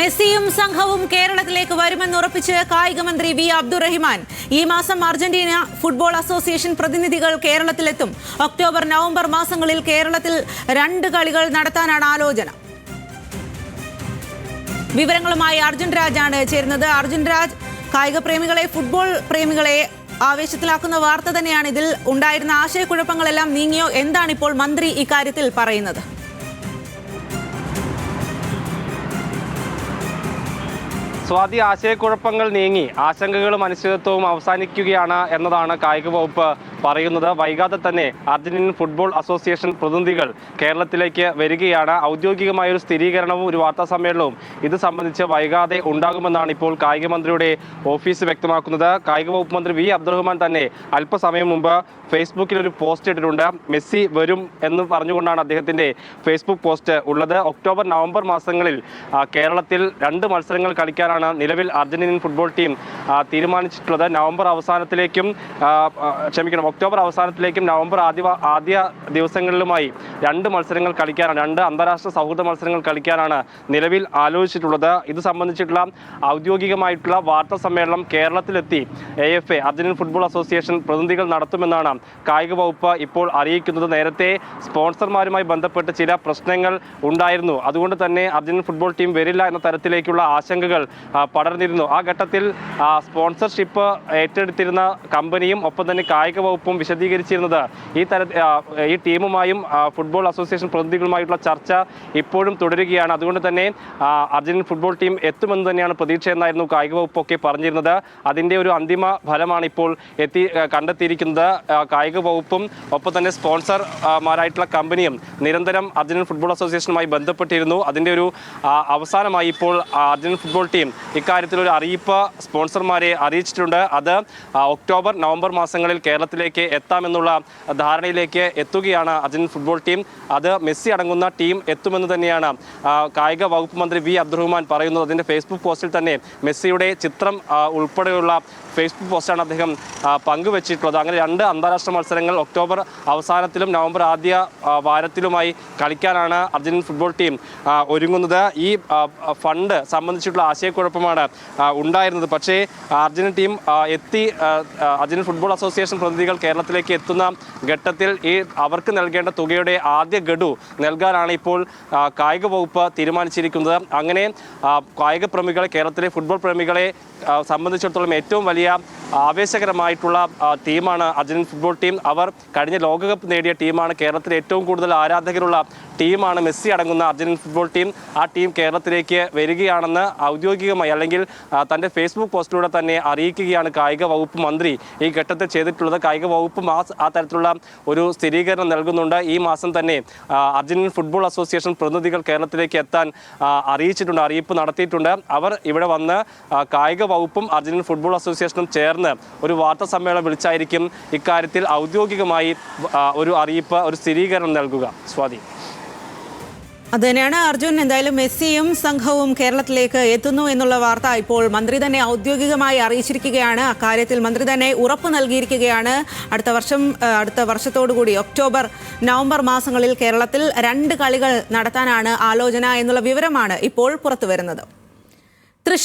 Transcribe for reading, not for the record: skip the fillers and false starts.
മെസ്സിയും സംഘവും കേരളത്തിലേക്ക് വരുമെന്ന് ഉറപ്പിച്ച് കായിക മന്ത്രി വി അബ്ദുറഹിമാൻ. ഈ മാസം അർജന്റീന ഫുട്ബോൾ അസോസിയേഷൻ പ്രതിനിധികൾ കേരളത്തിലെത്തും. ഒക്ടോബർ നവംബർ മാസങ്ങളിൽ കേരളത്തിൽ 2 കളികൾ നടത്താനാണ് ആലോചന. വിവരങ്ങളുമായി അർജുൻ രാജാണ് ചേരുന്നത്. അർജുൻ രാജ്, കായിക പ്രേമികളെ, ഫുട്ബോൾ പ്രേമികളെ ആവേശത്തിലാക്കുന്ന വാർത്ത തന്നെയാണ്. ഇതിൽ ഉണ്ടായിരുന്ന ആശയക്കുഴപ്പങ്ങളെല്ലാം നീങ്ങിയോ? എന്താണ് ഇപ്പോൾ മന്ത്രി ഇക്കാര്യത്തിൽ പറയുന്നത്? സ്വാതി, ആശയക്കുഴപ്പങ്ങൾ നീങ്ങി ആശങ്കകളും അനിശ്ചിതത്വവും അവസാനിക്കുകയാണ് എന്നതാണ് കായിക വകുപ്പ് പറയുന്നത്. വൈകാതെ തന്നെ അർജന്റീനൻ ഫുട്ബോൾ അസോസിയേഷൻ പ്രതിനിധികൾ കേരളത്തിലേക്ക് വരികയാണ്. ഔദ്യോഗികമായ ഒരു സ്ഥിരീകരണവും ഒരു വാർത്താ സമ്മേളനവും ഇത് സംബന്ധിച്ച് വൈകാതെ ഉണ്ടാകുമെന്നാണ് ഇപ്പോൾ കായിക മന്ത്രിയുടെ ഓഫീസ് വ്യക്തമാക്കുന്നത്. കായിക വകുപ്പ് മന്ത്രി വി അബ്ദുറഹിമാൻ തന്നെ അല്പസമയം മുമ്പ് ഫേസ്ബുക്കിൽ ഒരു പോസ്റ്റ് ഇട്ടിട്ടുണ്ട്. മെസ്സി വരും എന്ന് പറഞ്ഞുകൊണ്ടാണ് അദ്ദേഹത്തിന്റെ ഫേസ്ബുക്ക് പോസ്റ്റ് ഉള്ളത്. ഒക്ടോബർ നവംബർ മാസങ്ങളിൽ കേരളത്തിൽ 2 മത്സരങ്ങൾ കളിക്കാനാണ് നിലവിൽ അർജന്റീനൻ ഫുട്ബോൾ ടീം തീരുമാനിച്ചിട്ടുള്ളത്. ഒക്ടോബർ അവസാനത്തിലേക്കും നവംബർ ആദ്യ ദിവസങ്ങളിലുമായി 2 മത്സരങ്ങൾ കളിക്കാനാണ്, 2 അന്താരാഷ്ട്ര സൗഹൃദ മത്സരങ്ങൾ കളിക്കാനാണ് നിലവിൽ ആലോചിച്ചിട്ടുള്ളത്. ഇത് സംബന്ധിച്ചിട്ടുള്ള ഔദ്യോഗികമായിട്ടുള്ള വാർത്താ സമ്മേളനം കേരളത്തിലെത്തി AFA അർജന്റീനൻ ഫുട്ബോൾ അസോസിയേഷൻ പ്രതിനിധികൾ നടത്തുമെന്നാണ് കായിക വകുപ്പ് ഇപ്പോൾ അറിയിക്കുന്നത്. നേരത്തെ സ്പോൺസർമാരുമായി ബന്ധപ്പെട്ട് ചില പ്രശ്നങ്ങൾ ഉണ്ടായിരുന്നു. അതുകൊണ്ട് തന്നെ അർജന്റീനൻ ഫുട്ബോൾ ടീം വരില്ല എന്ന തരത്തിലേക്കുള്ള ആശങ്കകൾ പടർന്നിരുന്നു. ആ ഘട്ടത്തിൽ സ്പോൺസർഷിപ്പ് ഏറ്റെടുത്തിരുന്ന കമ്പനിയും ഒപ്പം തന്നെ കായിക വകുപ്പും വിശദീകരിച്ചിരുന്നത് ഈ ടീമുമായും ഫുട്ബോൾ അസോസിയേഷൻ പ്രതിനിധികളുമായിട്ടുള്ള ചർച്ച ഇപ്പോഴും തുടരുകയാണ്. അതുകൊണ്ട് തന്നെ അർജന്റീനൻ ഫുട്ബോൾ ടീം എത്തുമെന്ന് തന്നെയാണ് പ്രതീക്ഷ എന്നായിരുന്നു കായിക വകുപ്പൊക്കെ പറഞ്ഞിരുന്നത്. അതിൻ്റെ ഒരു അന്തിമ ഫലമാണ് ഇപ്പോൾ കണ്ടെത്തിയിരിക്കുന്നത്. കായിക വകുപ്പും ഒപ്പം തന്നെ സ്പോൺസർമാരായിട്ടുള്ള കമ്പനിയും നിരന്തരം അർജന്റീനൻ ഫുട്ബോൾ അസോസിയേഷനുമായി ബന്ധപ്പെട്ടിരുന്നു. അതിൻ്റെ ഒരു അവസാനമായി ഇപ്പോൾ അർജന്റീനൻ ഫുട്ബോൾ ടീം ഇക്കാര്യത്തിൽ ഒരു അറിയിപ്പ് സ്പോൺസർമാരെ അറിയിച്ചിട്ടുണ്ട്. അത് ഒക്ടോബർ നവംബർ മാസങ്ങളിൽ കേരളത്തിലേക്ക് എത്താമെന്നുള്ള ധാരണയിലേക്ക് എത്തുകയാണ് അർജന്റീനൻ ഫുട്ബോൾ ടീം. അത് മെസ്സി അടങ്ങുന്ന ടീം എത്തുമെന്ന് തന്നെയാണ് കായിക വകുപ്പ് മന്ത്രി വി അബ്ദുറഹിമാൻ പറയുന്നത്. അതിൻ്റെ ഫേസ്ബുക്ക് പോസ്റ്റിൽ തന്നെ മെസ്സിയുടെ ചിത്രം ഉൾപ്പെടെയുള്ള ഫേസ്ബുക്ക് പോസ്റ്റാണ് അദ്ദേഹം പങ്കുവച്ചിട്ടുള്ളത്. അങ്ങനെ 2 അന്താരാഷ്ട്ര മത്സരങ്ങൾ ഒക്ടോബർ അവസാനത്തിലും നവംബർ ആദ്യ വാരത്തിലുമായി കളിക്കാനാണ് അർജന്റീനൻ ഫുട്ബോൾ ടീം ഒരുങ്ങുന്നത്. ഈ ഫണ്ട് സംബന്ധിച്ചിട്ടുള്ള ആശയക്കുഴപ്പമാണ് ഉണ്ടായിരുന്നത്. പക്ഷേ Argentine team Argentine football association പ്രതിനിധികൾ കേരളത്തിലേക്ക് എത്തുന്ന ഘട്ടത്തിൽ അവർക്ക് നൽകേണ്ട തുകയുടെ ആദ്യ ഗഡു നൽകാനാണ് ഇപ്പോൾ കായിക വകുപ്പ് തീരുമാനിച്ചിരിക്കുന്നത്. അങ്ങനെ കായിക പ്രേമികളെ, കേരളത്തിലെ ഫുട്ബോൾ പ്രേമികളെ സംബന്ധിച്ചിടത്തോളം ഏറ്റവും വലിയ ആവേശകരമായിട്ടുള്ള ടീമാണ് അർജന്റീൻ ഫുട്ബോൾ ടീം. അവർ കഴിഞ്ഞ ലോകകപ്പ് നേടിയ ടീമാണ്. കേരളത്തിൽ ഏറ്റവും കൂടുതൽ ആരാധകരുള്ള ടീമാണ് മെസ്സി അടങ്ങുന്ന അർജന്റീൻ ഫുട്ബോൾ ടീം. ആ ടീം കേരളത്തിലേക്ക് വരികയാണെന്ന് ഔദ്യോഗികമായി അല്ലെങ്കിൽ തൻ്റെ ഫേസ്ബുക്ക് പോസ്റ്റിലൂടെ തന്നെ അറിയിക്കുകയാണ് കായിക വകുപ്പ് മന്ത്രി ഈ ഘട്ടത്തിൽ ചെയ്തിട്ടുള്ളത്. കായിക വകുപ്പും ആ തരത്തിലുള്ള ഒരു സ്ഥിരീകരണം നൽകുന്നുണ്ട്. ഈ മാസം തന്നെ അർജന്റീൻ ഫുട്ബോൾ അസോസിയേഷൻ പ്രതിനിധികൾ കേരളത്തിലേക്ക് എത്താൻ അറിയിച്ചിട്ടുണ്ട്, അറിയിപ്പ് നടത്തിയിട്ടുണ്ട്. അവർ ഇവിടെ വന്ന് കായിക വകുപ്പും അർജന്റീൻ ഫുട്ബോൾ അസോസിയേഷനും ചേർന്ന് ഒരു വാർത്താ സമ്മേളനം വിളിച്ചായിരിക്കും ഇക്കാര്യത്തിൽ ഔദ്യോഗികമായി ഒരു അറിയിപ്പ്, ഒരു സ്ഥിരീകരണം നൽകുക. സ്വാതി, അതുതന്നെയാണ് അർജുൻ. എന്തായാലും മെസ്സിയും സംഘവും കേരളത്തിലേക്ക് എത്തുന്നു എന്നുള്ള വാർത്ത ഇപ്പോൾ മന്ത്രി തന്നെ ഔദ്യോഗികമായി അറിയിച്ചിരിക്കുകയാണ്. അക്കാര്യത്തിൽ മന്ത്രി തന്നെ ഉറപ്പ് നൽകിയിരിക്കുകയാണ്. അടുത്ത വർഷത്തോടുകൂടി ഒക്ടോബർ നവംബർ മാസങ്ങളിൽ കേരളത്തിൽ 2 കളികൾ നടത്താനാണ് ആലോചന എന്നുള്ള വിവരമാണ് ഇപ്പോൾ പുറത്തുവരുന്നത്.